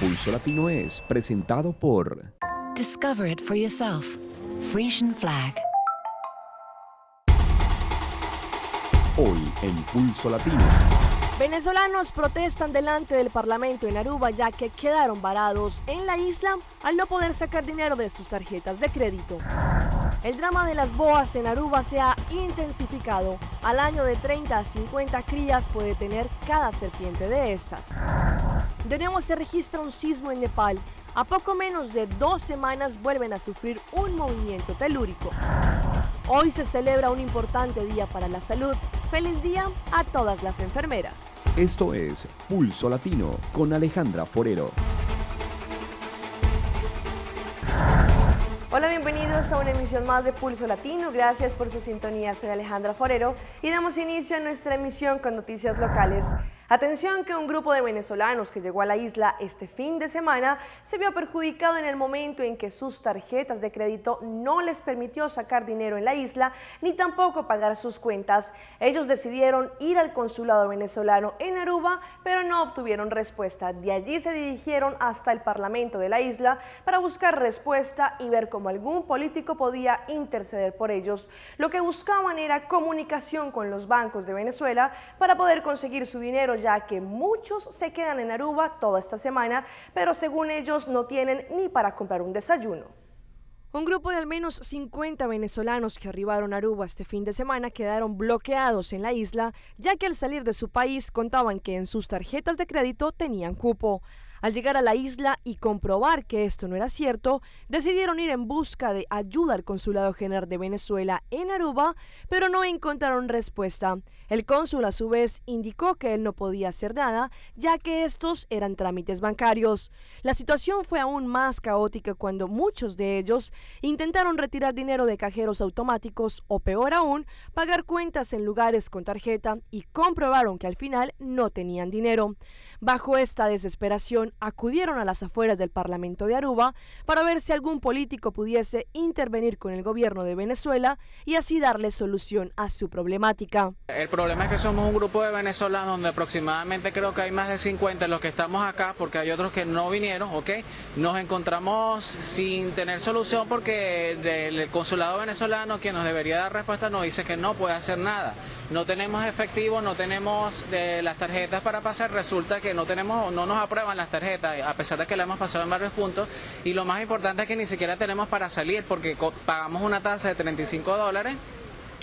Pulso Latino es presentado por Discover it for yourself. Frisian Flag. Hoy en Pulso Latino. Venezolanos protestan delante del Parlamento en Aruba ya que quedaron varados en la isla al no poder sacar dinero de sus tarjetas de crédito. El drama de las boas en Aruba se ha intensificado. Al año de 30 a 50 crías puede tener cada serpiente de estas. De nuevo se registra un sismo en Nepal. A poco menos de 2 semanas vuelven a sufrir un movimiento telúrico. Hoy se celebra un importante día para la salud. ¡Feliz día a todas las enfermeras! Esto es Pulso Latino con Alejandra Forero. Hola, bienvenidos a una emisión más de Pulso Latino. Gracias por su sintonía. Soy Alejandra Forero y damos inicio a nuestra emisión con noticias locales. Atención que un grupo de venezolanos que llegó a la isla este fin de semana se vio perjudicado en el momento en que sus tarjetas de crédito no les permitió sacar dinero en la isla ni tampoco pagar sus cuentas. Ellos decidieron ir al consulado venezolano en Aruba, pero no obtuvieron respuesta. De allí se dirigieron hasta el Parlamento de la isla para buscar respuesta y ver cómo algún político podía interceder por ellos. Lo que buscaban era comunicación con los bancos de Venezuela para poder conseguir su dinero, ya que muchos se quedan en Aruba toda esta semana, pero según ellos no tienen ni para comprar un desayuno. Un grupo de al menos 50 venezolanos que arribaron a Aruba este fin de semana quedaron bloqueados en la isla, ya que al salir de su país contaban que en sus tarjetas de crédito tenían cupo. Al llegar a la isla y comprobar que esto no era cierto, decidieron ir en busca de ayuda al Consulado General de Venezuela en Aruba, pero no encontraron respuesta. El cónsul a su vez indicó que él no podía hacer nada, ya que estos eran trámites bancarios. La situación fue aún más caótica cuando muchos de ellos intentaron retirar dinero de cajeros automáticos o, peor aún, pagar cuentas en lugares con tarjeta y comprobaron que al final no tenían dinero. Bajo esta desesperación, acudieron a las afueras del Parlamento de Aruba para ver si algún político pudiese intervenir con el gobierno de Venezuela y así darle solución a su problemática. El problema es que somos un grupo de venezolanos donde aproximadamente creo que hay más de 50 los que estamos acá, porque hay otros que no vinieron, ¿ok? Nos encontramos sin tener solución porque el consulado venezolano, quien nos debería dar respuesta, nos dice que no puede hacer nada. No tenemos efectivo, no tenemos las tarjetas para pasar, resulta que no nos aprueban las tarjetas, a pesar de que la hemos pasado en varios puntos, y lo más importante es que ni siquiera tenemos para salir porque pagamos una tasa de $35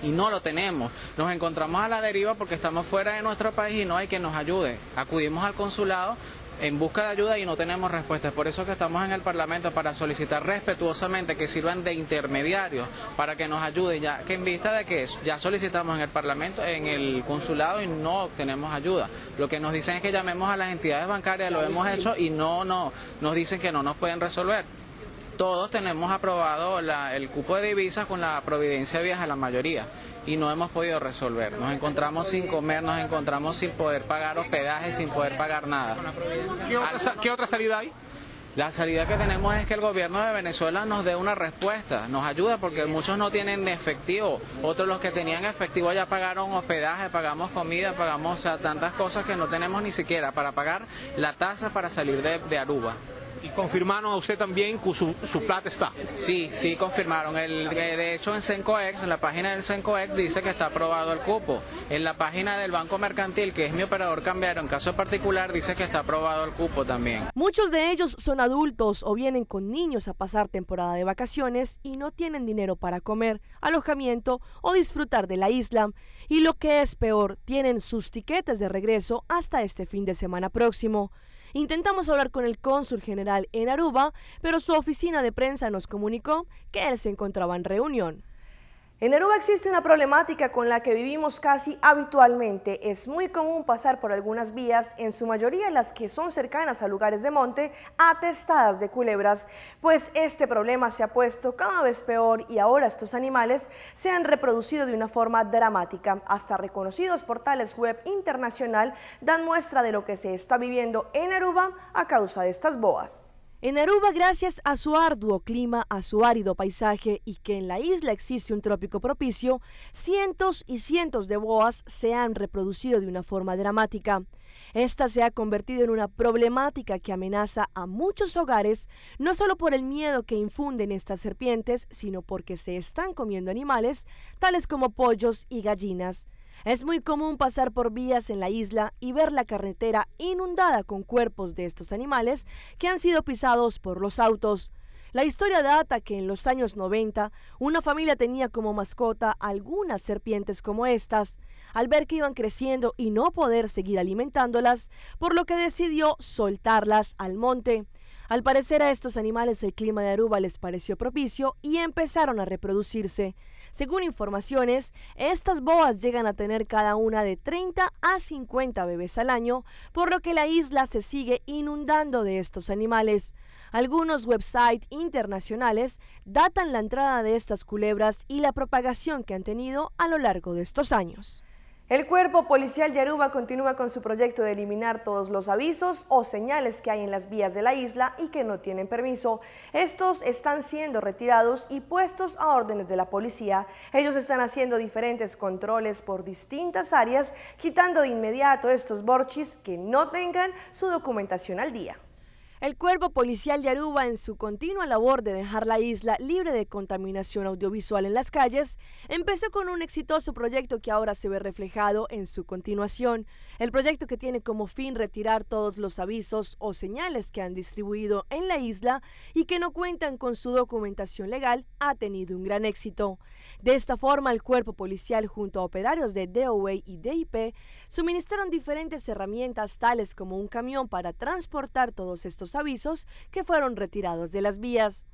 y no lo tenemos. Nos encontramos a la deriva porque estamos fuera de nuestro país y no hay quien nos ayude. Acudimos al consulado en busca de ayuda y no tenemos respuestas. Por eso que estamos en el Parlamento para solicitar respetuosamente que sirvan de intermediarios para que nos ayuden, ya que en vista de que ya solicitamos en el Parlamento, en el consulado y no obtenemos ayuda. Lo que nos dicen es que llamemos a las entidades bancarias, lo hemos hecho y nos dicen que no nos pueden resolver. Todos tenemos aprobado el cupo de divisas con la Providencia Viaja, la mayoría, y no hemos podido resolver. Nos encontramos sin comer, nos encontramos sin poder pagar hospedaje, sin poder pagar nada. ¿Qué otra salida hay? La salida que tenemos es que el gobierno de Venezuela nos dé una respuesta, nos ayuda porque muchos no tienen efectivo, otros los que tenían efectivo ya pagaron hospedaje, pagamos comida, pagamos tantas cosas que no tenemos ni siquiera para pagar la tasa para salir de Aruba. ¿Y confirmaron a usted también que su plata está? Sí, confirmaron. De hecho, en Cencoex, en la página del Cencoex dice que está aprobado el cupo. En la página del Banco Mercantil, que es mi operador cambiario, en caso particular, dice que está aprobado el cupo también. Muchos de ellos son adultos o vienen con niños a pasar temporada de vacaciones y no tienen dinero para comer, alojamiento o disfrutar de la isla. Y lo que es peor, tienen sus tiquetes de regreso hasta este fin de semana próximo. Intentamos hablar con el cónsul general en Aruba, pero su oficina de prensa nos comunicó que él se encontraba en reunión. En Aruba existe una problemática con la que vivimos casi habitualmente. Es muy común pasar por algunas vías, en su mayoría las que son cercanas a lugares de monte, atestadas de culebras, pues este problema se ha puesto cada vez peor y ahora estos animales se han reproducido de una forma dramática. Hasta reconocidos portales web internacional dan muestra de lo que se está viviendo en Aruba a causa de estas boas. En Aruba, gracias a su arduo clima, a su árido paisaje y que en la isla existe un trópico propicio, cientos y cientos de boas se han reproducido de una forma dramática. Esta se ha convertido en una problemática que amenaza a muchos hogares, no solo por el miedo que infunden estas serpientes, sino porque se están comiendo animales, tales como pollos y gallinas. Es muy común pasar por vías en la isla y ver la carretera inundada con cuerpos de estos animales que han sido pisados por los autos. La historia data que en los años 90 una familia tenía como mascota algunas serpientes como estas, al ver que iban creciendo y no poder seguir alimentándolas, por lo que decidió soltarlas al monte. Al parecer a estos animales el clima de Aruba les pareció propicio y empezaron a reproducirse. Según informaciones, estas boas llegan a tener cada una de 30 a 50 bebés al año, por lo que la isla se sigue inundando de estos animales. Algunos websites internacionales datan la entrada de estas culebras y la propagación que han tenido a lo largo de estos años. El Cuerpo Policial de Aruba continúa con su proyecto de eliminar todos los avisos o señales que hay en las vías de la isla y que no tienen permiso. Estos están siendo retirados y puestos a órdenes de la policía. Ellos están haciendo diferentes controles por distintas áreas, quitando de inmediato estos borchis que no tengan su documentación al día. El Cuerpo Policial de Aruba, en su continua labor de dejar la isla libre de contaminación audiovisual en las calles, empezó con un exitoso proyecto que ahora se ve reflejado en su continuación. El proyecto, que tiene como fin retirar todos los avisos o señales que han distribuido en la isla y que no cuentan con su documentación legal, ha tenido un gran éxito. De esta forma, el Cuerpo Policial, junto a operarios de DOA y DIP, suministraron diferentes herramientas tales como un camión para transportar todos estos avisos que fueron retirados de las vías.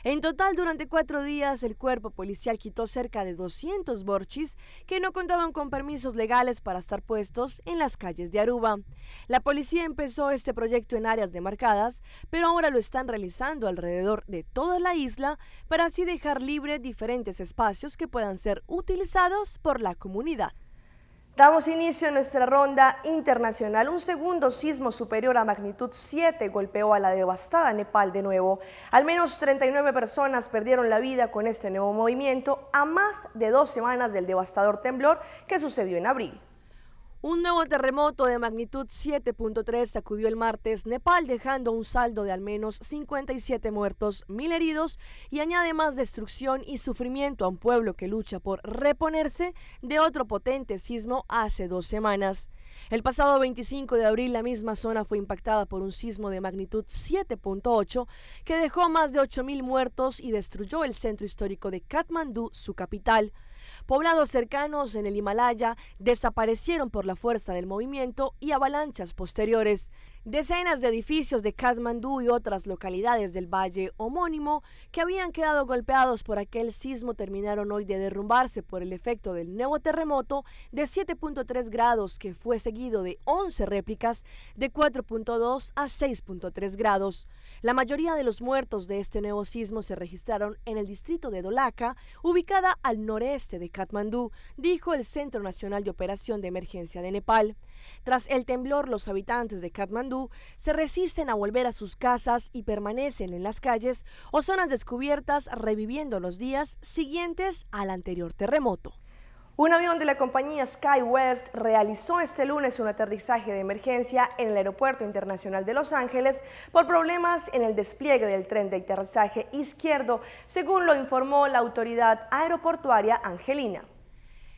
En total, durante 4 días, el Cuerpo Policial quitó cerca de 200 borchis que no contaban con permisos legales para estar puestos en las calles de Aruba. La policía empezó este proyecto en áreas demarcadas, pero ahora lo están realizando alrededor de toda la isla para así dejar libre diferentes espacios que puedan ser utilizados por la comunidad. Damos inicio a nuestra ronda internacional. Un segundo sismo superior a magnitud 7 golpeó a la devastada Nepal de nuevo. Al menos 39 personas perdieron la vida con este nuevo movimiento a más de 2 semanas del devastador temblor que sucedió en abril. Un nuevo terremoto de magnitud 7.3 sacudió el martes Nepal, dejando un saldo de al menos 57 muertos, 1.000 heridos y añade más destrucción y sufrimiento a un pueblo que lucha por reponerse de otro potente sismo hace 2 semanas. El pasado 25 de abril la misma zona fue impactada por un sismo de magnitud 7.8 que dejó más de 8.000 muertos y destruyó el centro histórico de Katmandú, su capital. Poblados cercanos en el Himalaya desaparecieron por la fuerza del movimiento y avalanchas posteriores. Decenas de edificios de Katmandú y otras localidades del valle homónimo que habían quedado golpeados por aquel sismo terminaron hoy de derrumbarse por el efecto del nuevo terremoto de 7.3 grados que fue seguido de 11 réplicas de 4.2 a 6.3 grados. La mayoría de los muertos de este nuevo sismo se registraron en el distrito de Dholaka, ubicada al noreste de Katmandú, dijo el Centro Nacional de Operación de Emergencia de Nepal. Tras el temblor, los habitantes de Katmandú se resisten a volver a sus casas y permanecen en las calles o zonas descubiertas, reviviendo los días siguientes al anterior terremoto. Un avión de la compañía SkyWest realizó este lunes un aterrizaje de emergencia en el Aeropuerto Internacional de Los Ángeles por problemas en el despliegue del tren de aterrizaje izquierdo, según lo informó la autoridad aeroportuaria angelina.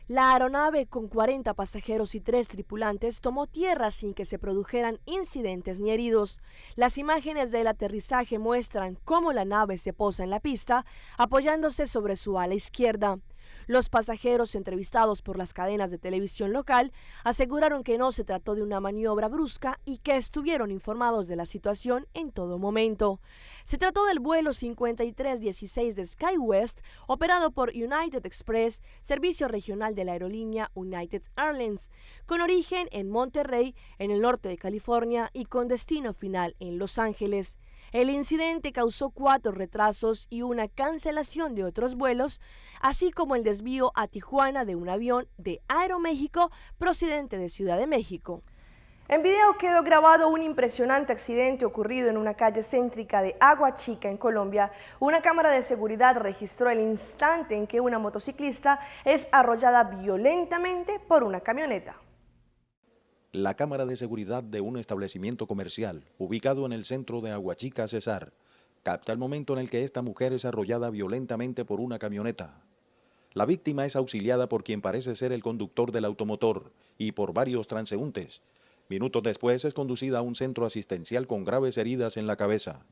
La aeronave, con 40 pasajeros y 3 tripulantes, tomó tierra sin que se produjeran incidentes ni heridos. Las imágenes del aterrizaje muestran cómo la nave se posa en la pista, apoyándose sobre su ala izquierda. Los pasajeros, entrevistados por las cadenas de televisión local, aseguraron que no se trató de una maniobra brusca y que estuvieron informados de la situación en todo momento. Se trató del vuelo 5316 de SkyWest, operado por United Express, servicio regional de la aerolínea United Airlines, con origen en Monterrey, en el norte de California, y con destino final en Los Ángeles. El incidente causó 4 retrasos y una cancelación de otros vuelos, así como el desvío a Tijuana de un avión de Aeroméxico procedente de Ciudad de México. En video quedó grabado un impresionante accidente ocurrido en una calle céntrica de Agua Chica, en Colombia. Una cámara de seguridad registró el instante en que una motociclista es arrollada violentamente por una camioneta. La cámara de seguridad de un establecimiento comercial, ubicado en el centro de Aguachica, Cesar, capta el momento en el que esta mujer es arrollada violentamente por una camioneta. La víctima es auxiliada por quien parece ser el conductor del automotor y por varios transeúntes. Minutos después es conducida a un centro asistencial con graves heridas en la cabeza.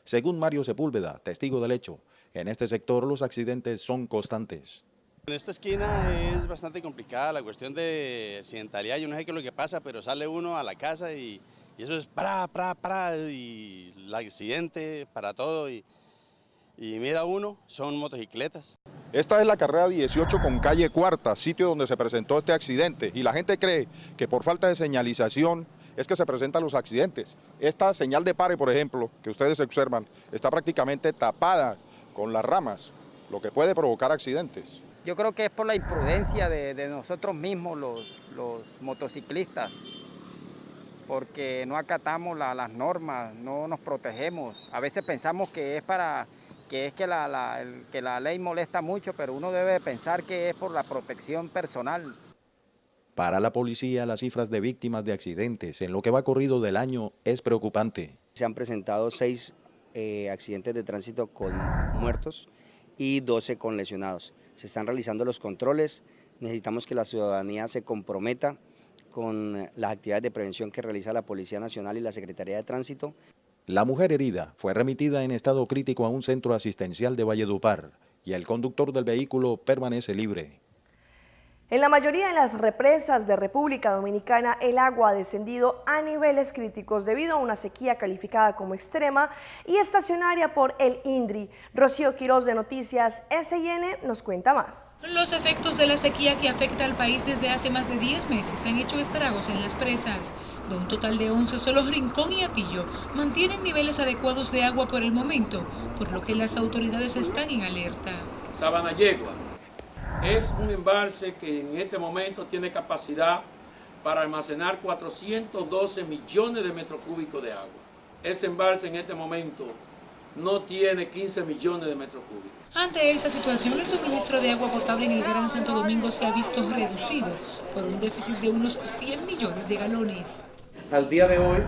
Según Mario Sepúlveda, testigo del hecho, en este sector los accidentes son constantes. En esta esquina es bastante complicada la cuestión de accidentalidad. Yo no sé qué es lo que pasa, pero sale uno a la casa y eso es y el accidente para todo. Y mira uno, son motocicletas. Esta es la carrera 18 con calle Cuarta, sitio donde se presentó este accidente. Y la gente cree que por falta de señalización es que se presentan los accidentes. Esta señal de pare, por ejemplo, que ustedes observan, está prácticamente tapada con las ramas, lo que puede provocar accidentes. Yo creo que es por la imprudencia de nosotros mismos, los motociclistas, porque no acatamos las normas, no nos protegemos. A veces pensamos que que la ley molesta mucho, pero uno debe pensar que es por la protección personal. Para la policía, las cifras de víctimas de accidentes en lo que va corrido del año es preocupante. Se han presentado 6 accidentes de tránsito con muertos y 12 con lesionados. Se están realizando los controles, necesitamos que la ciudadanía se comprometa con las actividades de prevención que realiza la Policía Nacional y la Secretaría de Tránsito. La mujer herida fue remitida en estado crítico a un centro asistencial de Valledupar y el conductor del vehículo permanece libre. En la mayoría de las represas de República Dominicana, el agua ha descendido a niveles críticos debido a una sequía calificada como extrema y estacionaria por el INDRI. Rocío Quiroz de Noticias SIN nos cuenta más. Los efectos de la sequía que afecta al país desde hace más de 10 meses han hecho estragos en las presas. De un total de 11, solo Rincón y Atillo mantienen niveles adecuados de agua por el momento, por lo que las autoridades están en alerta. Sabanayegua es un embalse que en este momento tiene capacidad para almacenar 412 millones de metros cúbicos de agua. Ese embalse en este momento no tiene 15 millones de metros cúbicos. Ante esta situación, el suministro de agua potable en el Gran Santo Domingo se ha visto reducido por un déficit de unos 100 millones de galones. Al día de hoy,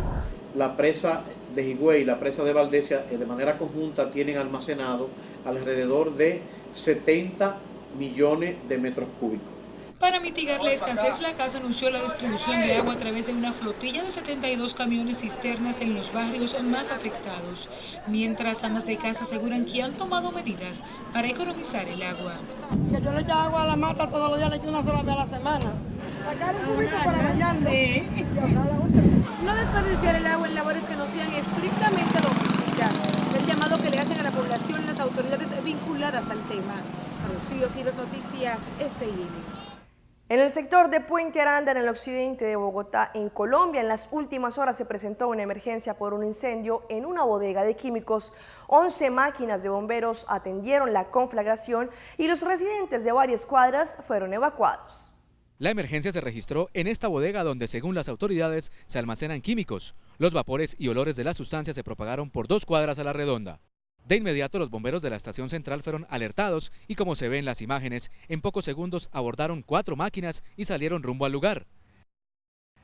la presa de Higüey y la presa de Valdesia de manera conjunta tienen almacenado alrededor de 70 millones de metros cúbicos. Para mitigar la escasez, la Casa anunció la distribución de agua a través de una flotilla de 72 camiones cisternas en los barrios más afectados, mientras amas de casa aseguran que han tomado medidas para economizar el agua. Que yo le echo agua a la mata todos los días, le echo una sola vez a la semana. Sacar un cubito para bañarlo. No desperdiciar el agua en labores que no sean estrictamente domésticas. Es el llamado que le hacen a la población y las autoridades vinculadas al tema. Rocío Quiroz, Noticias SIN. En el sector de Puente Aranda, en el occidente de Bogotá, en Colombia, en las últimas horas se presentó una emergencia por un incendio en una bodega de químicos. 11 máquinas de bomberos atendieron la conflagración y los residentes de varias cuadras fueron evacuados. La emergencia se registró en esta bodega donde, según las autoridades, se almacenan químicos. Los vapores y olores de la sustancia se propagaron por 2 cuadras a la redonda. De inmediato, los bomberos de la estación central fueron alertados y, como se ve en las imágenes, en pocos segundos abordaron 4 máquinas y salieron rumbo al lugar.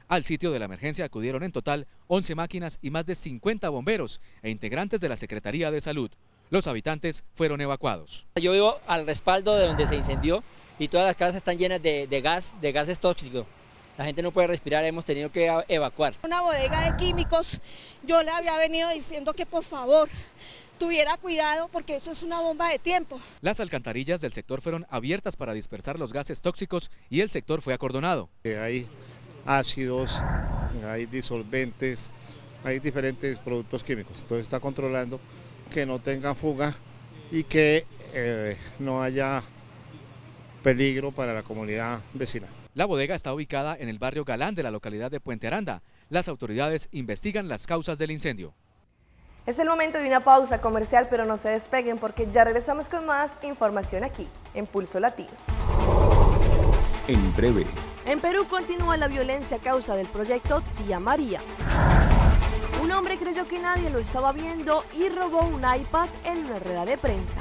Al sitio de la emergencia acudieron en total 11 máquinas y más de 50 bomberos e integrantes de la Secretaría de Salud. Los habitantes fueron evacuados. Yo vivo al respaldo de donde se incendió y todas las casas están llenas de gases tóxicos. La gente no puede respirar, hemos tenido que evacuar. Una bodega de químicos, yo le había venido diciendo que por favor tuviera cuidado porque esto es una bomba de tiempo. Las alcantarillas del sector fueron abiertas para dispersar los gases tóxicos y el sector fue acordonado. Hay ácidos, hay disolventes, hay diferentes productos químicos. Entonces está controlando que no tengan fuga y que no haya peligro para la comunidad vecina. La bodega está ubicada en el barrio Galán de la localidad de Puente Aranda. Las autoridades investigan las causas del incendio. Es el momento de una pausa comercial, pero no se despeguen porque ya regresamos con más información aquí, en Pulso Latino. En breve. En Perú continúa la violencia a causa del proyecto Tía María. Un hombre creyó que nadie lo estaba viendo y robó un iPad en una rueda de prensa.